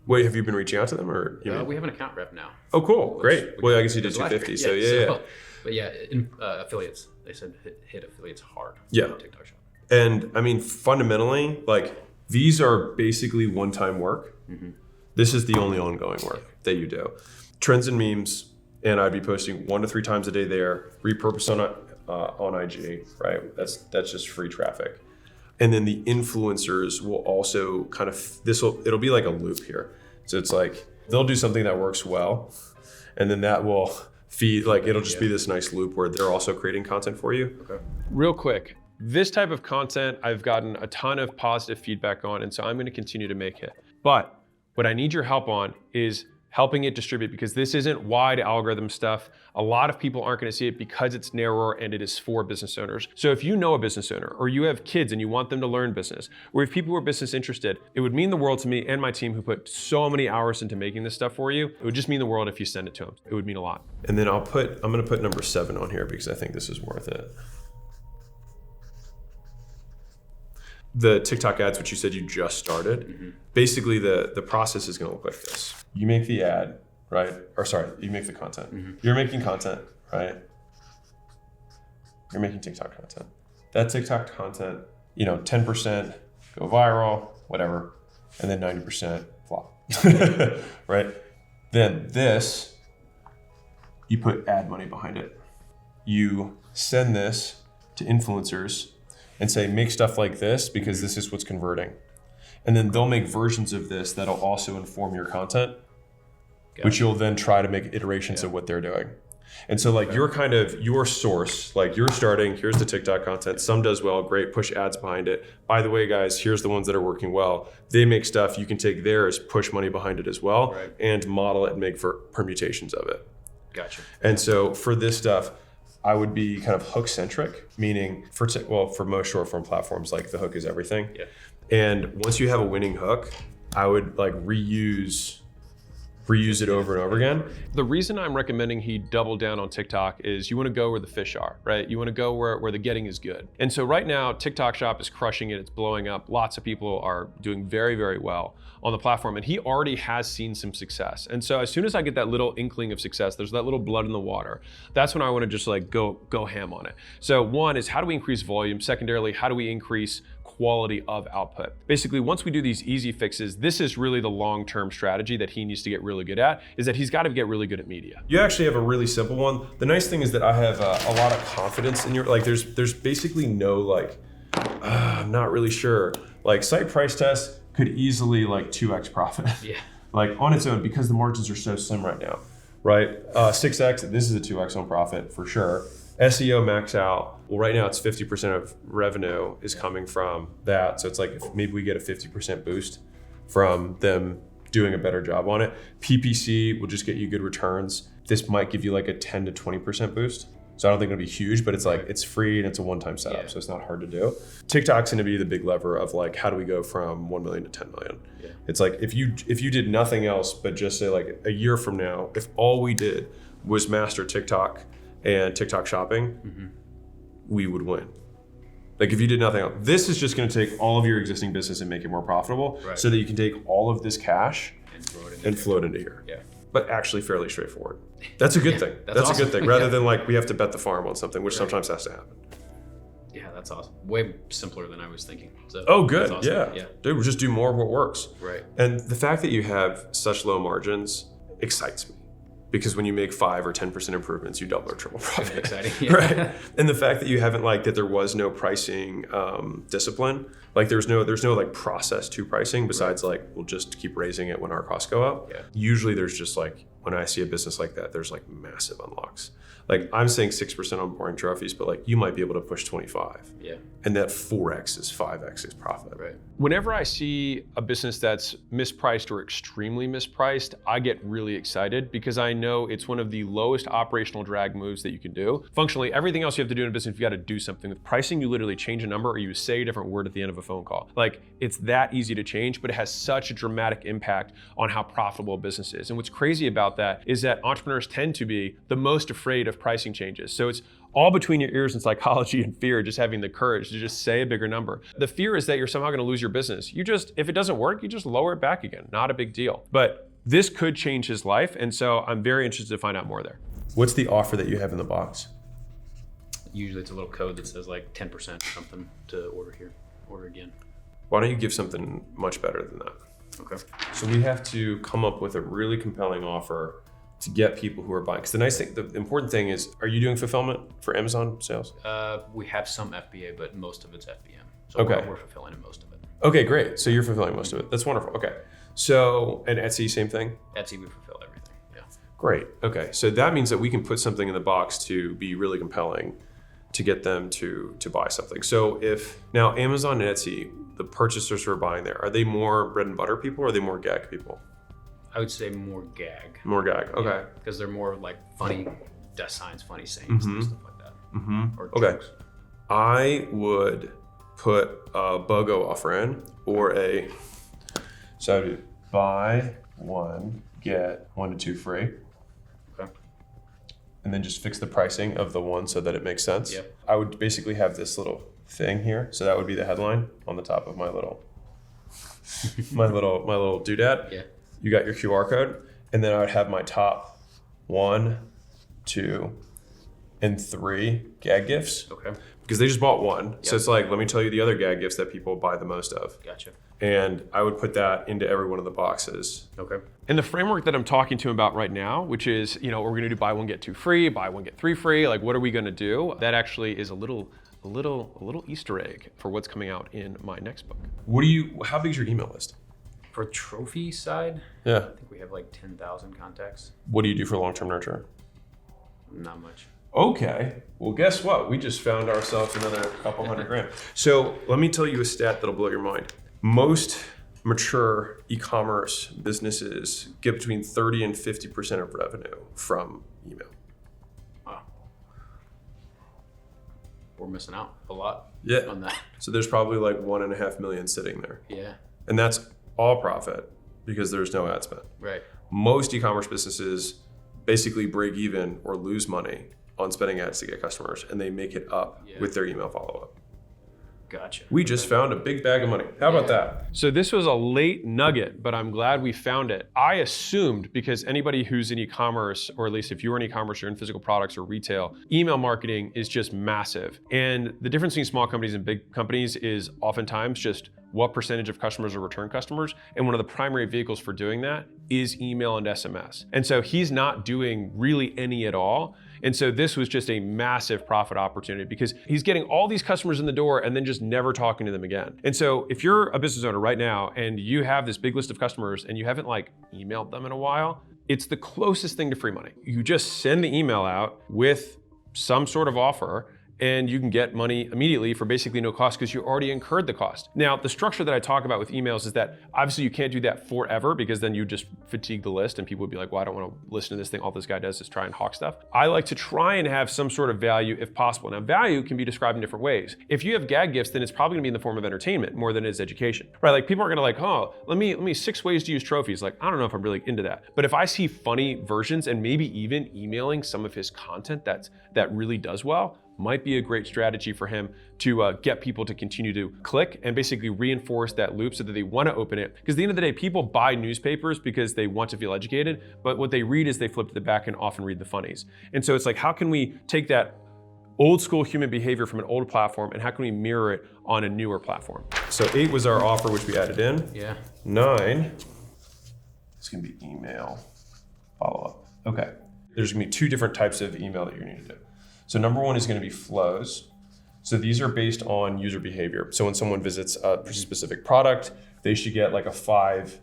Wait, have you been reaching out to them or? We have an account rep now. Oh, cool. Great. Which Well, I guess you did was last 250. year. So yeah. But yeah, affiliates. They said hit affiliates hard. Yeah. On TikTok Shop. And I mean, fundamentally, like these are basically one-time work. Mm-hmm. This is the only ongoing work that you do. Trends and memes, and I'd be posting 1 to 3 times a day there. Repurpose on IG, right? That's just free traffic. And then the influencers will also kind of it'll be like a loop here. So it's like they'll do something that works well, and then that will feed it'll just be this nice loop where they're also creating content for you. Okay. Real quick, this type of content I've gotten a ton of positive feedback on, and so I'm going to continue to make it. But what I need your help on is helping it distribute, because this isn't wide algorithm stuff. A lot of people aren't going to see it because it's narrower and it is for business owners. So if you know a business owner, or you have kids and you want them to learn business, or if people who are business interested, it would mean the world to me and my team who put so many hours into making this stuff for you. It would just mean the world if you send it to them. It would mean a lot. And then I'm going to put number 7 on here because I think this is worth it. The TikTok ads, which you said you just started, basically the process is going to look like this. You make the ad, right? Or sorry, you make the content. You're making content, right? You're making TikTok content. That TikTok content, 10% go viral, whatever, and then 90% flop, right? Then this, you put ad money behind it. You send this to influencers and say, make stuff like this because this is what's converting. And then they'll make versions of this that'll also inform your content, which you'll then try to make iterations of what they're doing. And so you're kind of your source, like you're starting, here's the TikTok content, some does well, great, push ads behind it. By the way, guys, here's the ones that are working well. They make stuff, you can take theirs, push money behind it as well, and model it and make for permutations of it. Gotcha. And so for this stuff, I would be kind of hook centric, meaning for most short form platforms, like the hook is everything. Yeah. And once you have a winning hook, I would reuse it over and over again. The reason I'm recommending he double down on TikTok is you want to go where the fish are, right? You want to go where the getting is good. And so right now, TikTok Shop is crushing it. It's blowing up. Lots of people are doing very, very well on the platform. And he already has seen some success. And so as soon as I get that little inkling of success, there's that little blood in the water. That's when I want to just go ham on it. So one is, how do we increase volume? Secondarily, how do we increase quality of output. Basically, once we do these easy fixes, this is really the long-term strategy that he needs to get really good at, is that he's got to get really good at media. You actually have a really simple one. The nice thing is that I have a lot of confidence in your, like there's basically no like, I'm not really sure. Like site price test could easily like 2x profit. Yeah. Like on its own, because the margins are so slim right now, right? 6x, this is a 2x on profit for sure. SEO max out. Well, right now it's 50% of revenue is coming from that. So it's like if maybe we get a 50% boost from them doing a better job on it. PPC will just get you good returns. This might give you like a 10 to 20% boost. So I don't think it'll be huge, but it's like, it's free and it's a one-time setup. So it's not hard to do. TikTok's gonna be the big lever of like, how do we go from 1 million to 10 million? Yeah. It's like, if you did nothing else, but just say like a year from now, if all we did was master TikTok and TikTok shopping, we would win. Like if you did nothing else, this is just gonna take all of your existing business and make it more profitable so that you can take all of this cash and flow it into here. Yeah. But actually fairly straightforward. That's a good thing. That's awesome. A good thing, rather than like we have to bet the farm on something, which sometimes has to happen. Yeah, that's awesome. Way simpler than I was thinking. So oh, good. Awesome. Yeah. Dude, we'll just do more of what works. Right. And the fact that you have such low margins excites me. Because when you make 5 or 10% improvements, you double or triple profit. Exciting. Yeah. Right. And the fact that you haven't like that there was no pricing discipline, like there's no like process to pricing besides like we'll just keep raising it when our costs go up. Yeah. Usually there's just like when I see a business like that, there's like massive unlocks. Like I'm saying 6% on boring trophies, but like you might be able to push 25. Yeah. And that 4x is 5x is profit. Right. Whenever I see a business that's mispriced or extremely mispriced, I get really excited because I know it's one of the lowest operational drag moves that you can do. Functionally, everything else you have to do in a business, you've got to do something. With pricing, you literally change a number or you say a different word at the end of a phone call. Like it's that easy to change, but it has such a dramatic impact on how profitable a business is. And what's crazy about that is that entrepreneurs tend to be the most afraid of pricing changes. So it's all between your ears and psychology and fear, just having the courage to just say a bigger number. The fear is that you're somehow gonna lose your business. You just, if it doesn't work, you just lower it back again. Not a big deal. But this could change his life. And so I'm very interested to find out more there. What's the offer that you have in the box? Usually it's a little code that says like 10% or something to order here, order again. Why don't you give something much better than that? Okay. So we have to come up with a really compelling offer to get people who are buying. Because the nice thing, the important thing is, are you doing fulfillment for Amazon sales? We have some FBA, but most of it's FBM. So okay. We're fulfilling most of it. Okay, great. So you're fulfilling most of it. That's wonderful. Okay. So, and Etsy, same thing? Etsy, we fulfill everything, yeah. Great, okay. So that means that we can put something in the box to be really compelling to get them to buy something. So if, now Amazon and Etsy, the purchasers who are buying there, are they more bread and butter people or are they more gag people? I would say more gag. More gag, okay. Because they're more like funny death signs, funny sayings, and stuff like that. Or okay. I would put a BOGO offer in or a, so I would buy one, get 1 to 2 free. Okay. And then just fix the pricing of the one so that it makes sense. Yep. I would basically have this little thing here. So that would be the headline on the top of my little, my little doodad. Yeah. You got your QR code, and then I would have my top 1, 2, and 3 gag gifts. Okay. Because they just bought one. Yep. So it's like, let me tell you the other gag gifts that people buy the most of. Gotcha. And I would put that into every one of the boxes. Okay. And the framework that I'm talking to him about right now, which is, you know, we're gonna do buy one, get 2 free, buy one, get 3 free. Like, what are we gonna do? That actually is a little Easter egg for what's coming out in my next book. How big is your email list? For trophy side, yeah, I think we have like 10,000 contacts. What do you do for long-term nurture? Not much. Okay, well guess what? We just found ourselves another couple $100,000. So let me tell you a stat that'll blow your mind. Most mature e-commerce businesses get between 30 and 50% of revenue from email. Wow. We're missing out a lot on that. So there's probably like 1.5 million sitting there. Yeah. And that's all profit because there's no ad spend. Right. Most e-commerce businesses basically break even or lose money on spending ads to get customers, and they make it up with their email follow-up. Gotcha. We just found a big bag of money. How about that? So this was a late nugget, but I'm glad we found it. I assumed, because anybody who's in e-commerce, or at least if you're in e-commerce or in physical products or retail, email marketing is just massive. And the difference between small companies and big companies is oftentimes just what percentage of customers are return customers. And one of the primary vehicles for doing that is email and SMS. And so he's not doing really any at all. And so this was just a massive profit opportunity because he's getting all these customers in the door and then just never talking to them again. And so if you're a business owner right now and you have this big list of customers and you haven't like emailed them in a while, it's the closest thing to free money. You just send the email out with some sort of offer and you can get money immediately for basically no cost because you already incurred the cost. Now, the structure that I talk about with emails is that obviously you can't do that forever because then you just fatigue the list and people would be like, well, I don't want to listen to this thing. All this guy does is try and hawk stuff. I like to try and have some sort of value if possible. Now, value can be described in different ways. If you have gag gifts, then it's probably gonna be in the form of entertainment more than it is education, right? Like people are gonna like, oh, let me 6 ways to use trophies. Like, I don't know if I'm really into that. But if I see funny versions and maybe even emailing some of his content that really does well, might be a great strategy for him to get people to continue to click and basically reinforce that loop so that they want to open it. Because at the end of the day, people buy newspapers because they want to feel educated, but what they read is they flip to the back and often read the funnies. And so it's like, how can we take that old school human behavior from an old platform and how can we mirror it on a newer platform? So 8 was our offer, which we added in. Yeah. 9 is gonna be email follow-up. Okay, there's gonna be 2 different types of email that you need to do. So number 1 is going to be flows. So these are based on user behavior. So when someone visits a specific product, they should get like a 5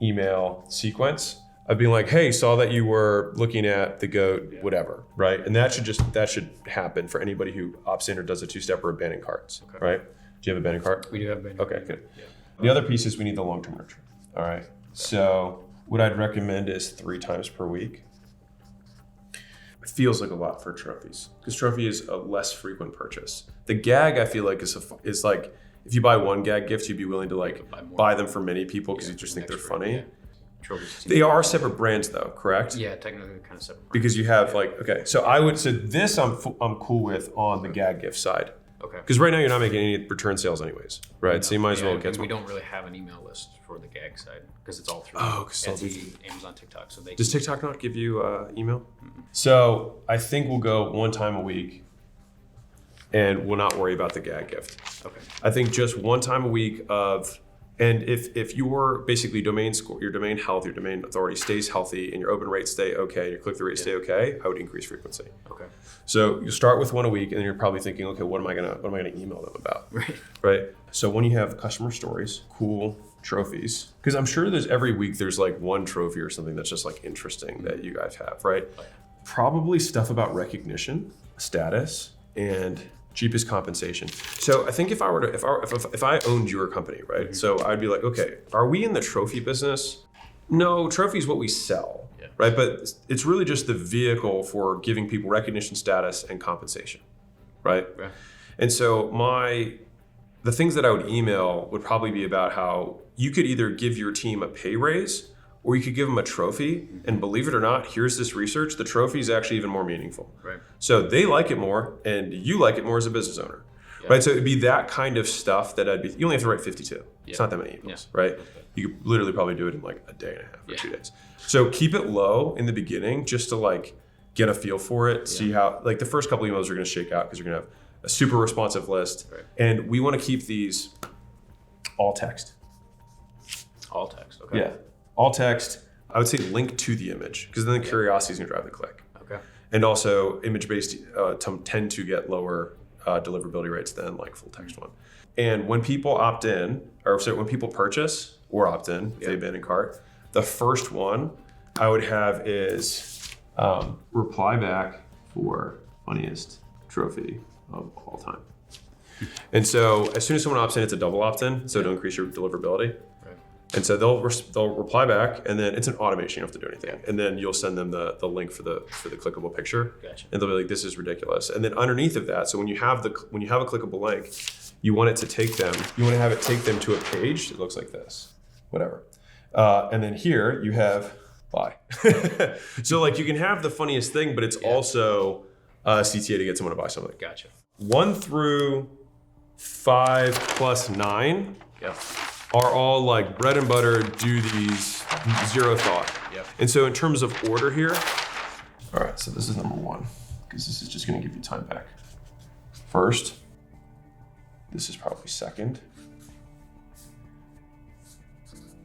email sequence of being like, hey, saw that you were looking at the goat, whatever, right? And that should happen for anybody who opts in or does a 2-step or abandoned carts, right? Do you have abandoned cart? We do have abandoned. Okay, good. Yeah. The other piece is we need the long-term nurture. All right. So what I'd recommend is 3 times per week. It feels like a lot for trophies because trophy is a less frequent purchase. The gag I feel like is like if you buy 1 gag gift, you'd be willing to like buy them for many people because you just think they're funny. Yeah. Trophies. They are separate brands though, correct? Yeah, technically kind of separate brands. Because you have like so I would say this I'm cool with on the gag gift side. Okay. Because right now you're not making any return sales anyways, right? No. So you might as well get. We don't really have an email list for the gag side because it's all through Etsy, Amazon, TikTok. So does TikTok not give you email? Mm-hmm. So I think we'll go 1 time a week, and we'll not worry about the gag gift. Okay. I think just 1 time a week of, and if your basically domain score, your domain health, your domain authority stays healthy, and your open rates stay okay, and your click-through rates stay okay, I would increase frequency. Okay. So you start with 1 a week, and then you're probably thinking, okay, what am I gonna email them about? Right. Right. So when you have customer stories, cool trophies, because I'm sure every week there's like 1 trophy or something that's just like interesting that you guys have, right? Probably stuff about recognition, status, and cheapest compensation. So I think if I owned your company, right? Mm-hmm. So I'd be like, okay, are we in the trophy business? No, trophy is what we sell. Right, but it's really just the vehicle for giving people recognition, status, and compensation, right? Yeah. And so the things that I would email would probably be about how you could either give your team a pay raise or you could give them a trophy. And believe it or not, here's this research, the trophy is actually even more meaningful. Right. So they like it more and you like it more as a business owner, right? So it'd be that kind of stuff that you only have to write 52. It's not that many emails, right? You could literally probably do it in like a day and a half or 2 days. So keep it low in the beginning just to like get a feel for it, see how, like the first couple emails are gonna shake out because you're gonna have a super responsive list. Right. And we wanna keep these all text. All text, okay. Yeah, all text. I would say link to the image because then the curiosity is gonna drive the click. Okay. And also image-based tend to get lower deliverability rates than like full text one. And when people opt in, or so when people purchase or opt in, if they abandon cart, the first one I would have is reply back for funniest trophy of all time. And so as soon as someone opts in, it's a double opt-in, so to increase your deliverability. Right. And so they'll reply back, and then it's an automation. You don't have to do anything. And then you'll send them the link for the clickable picture. Gotcha. And they'll be like, "This is ridiculous." And then underneath of that, so when you have a clickable link, you want it to take them. You want to have it take them to a page that looks like this, whatever. And then here you have buy. So like you can have the funniest thing, but it's also CTA to get someone to buy something. Gotcha. 1 through 5 plus 9 Yep. are all like bread and butter, do these, zero thought. Yep. And so in terms of order here, all right, so this is number 1, because this is just gonna give you time back. First, this is probably second.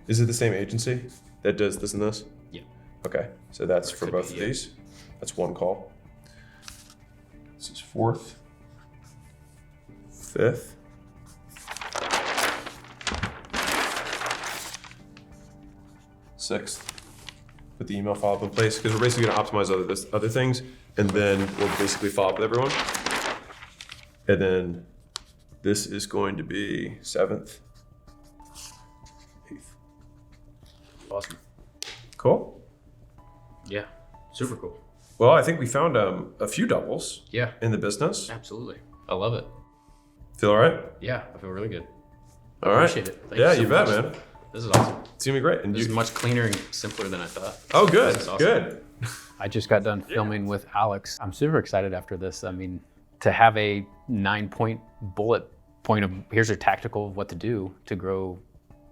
Is it the same agency that does this and this? Yeah. Okay, so that's for could both be, of these. That's 1 call. This is 4th, 5th. 6th. Put the email follow-up in place, because we're basically gonna optimize other things, and then we'll basically follow up with everyone. And then this is going to be 7th, 8th. Awesome. Cool. Yeah. Super cool. Well, I think we found a few doubles Yeah. in the business. Absolutely. I love it. Feel all right? Yeah. I feel really good. All right. Appreciate it. Thank Yeah, so you bet, much. man. This is awesome. It's gonna be great. And This is you, much cleaner and simpler than I thought. oh, good, This is awesome. good. I just got done filming with Alex. I'm super excited after this. I mean, to have a 9-point bullet point of here's your tactical of what to do to grow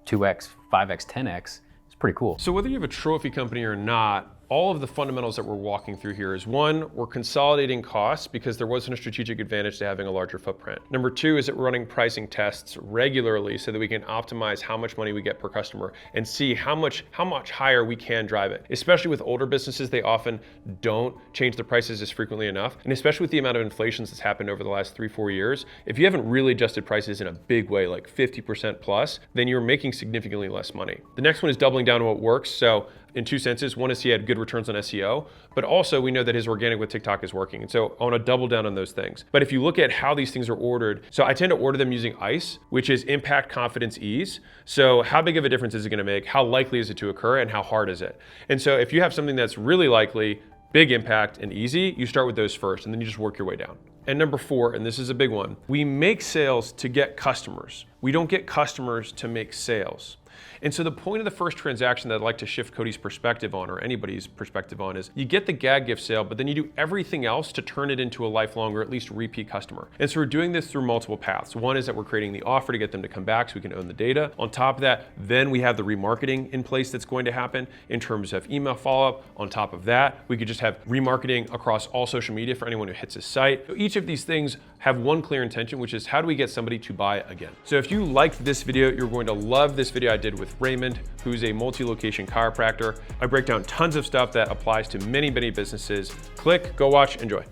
2x, 5x, 10x, it's pretty cool. So whether you have a trophy company or not, all of the fundamentals that we're walking through here is 1, we're consolidating costs because there wasn't a strategic advantage to having a larger footprint. Number 2 is that we're running pricing tests regularly so that we can optimize how much money we get per customer and see how much higher we can drive it. Especially with older businesses, they often don't change the prices as frequently enough. And especially with the amount of inflation that's happened over the last 3-4 years, if you haven't really adjusted prices in a big way, like 50% plus, then you're making significantly less money. The next one is doubling down on what works. So in 2 senses. One is he had good returns on SEO, but also we know that his organic with TikTok is working. And so I want to double down on those things. But if you look at how these things are ordered, so I tend to order them using ICE, which is impact, confidence, ease. So how big of a difference is it going to make? How likely is it to occur? And how hard is it? And so if you have something that's really likely, big impact, and easy, you start with those first, and then you just work your way down. And number 4, and this is a big one, we make sales to get customers. We don't get customers to make sales. And so the point of the first transaction that I'd like to shift Cody's perspective on, or anybody's perspective on, is you get the gag gift sale, but then you do everything else to turn it into a lifelong or at least repeat customer. And so we're doing this through multiple paths. One is that we're creating the offer to get them to come back so we can own the data. On top of that, then we have the remarketing in place that's going to happen in terms of email follow-up. On top of that, we could just have remarketing across all social media for anyone who hits his site. So each of these things have one clear intention, which is how do we get somebody to buy again? So if you liked this video, you're going to love this video I did with Raymond, who's a multi-location chiropractor. I break down tons of stuff that applies to many, many businesses. Click, go watch, enjoy.